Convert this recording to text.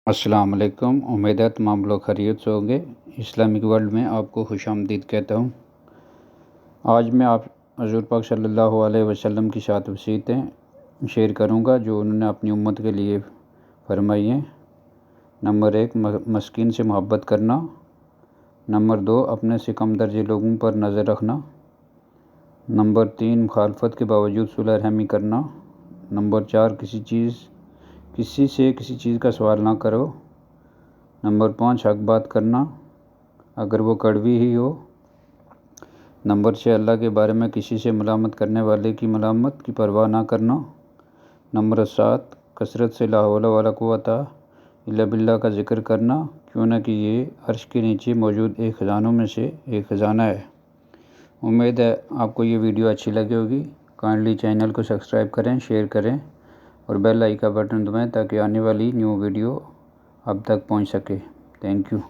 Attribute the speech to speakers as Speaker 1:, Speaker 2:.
Speaker 1: अस्सलाम वालेकुम। उम्मीद है तमाम लोग खैरियत से होंगे। इस्लामिक वर्ल्ड में आपको खुश आमदीद कहता हूँ। आज मैं आप हज़ूर पाक सल्लल्लाहु अलैहि वसल्लम की शात वसीयतें शेयर करूँगा जो उन्होंने अपनी उम्मत के लिए फरमाई हैं। नंबर 1, मस्कीन से मोहब्बत करना। नंबर 2, अपने से कम दर्जे लोगों पर नज़र रखना। नंबर 3, मुखालफत के बावजूद सुलह रहमी करना। नंबर 4, किसी से किसी चीज़ का सवाल ना करो। नंबर 5, हक बात करना अगर वो कड़वी ही हो। नंबर 6, अल्लाह के बारे में किसी से मलामत करने वाले की मलामत की परवाह ना करना। नंबर 7, कसरत से ला हौला वला कुव्वता इल्ला बिल्लाह का ज़िक्र करना, क्यों न कि ये अर्श के नीचे मौजूद एक ख़जानों में से एक ख़जाना है। उम्मीद है आपको ये वीडियो अच्छी लगी होगी। काइंडली चैनल को सब्सक्राइब करें, शेयर करें और बेल आइकन का बटन दबाएं ताकि आने वाली न्यू वीडियो आप तक पहुंच सके। Thank you.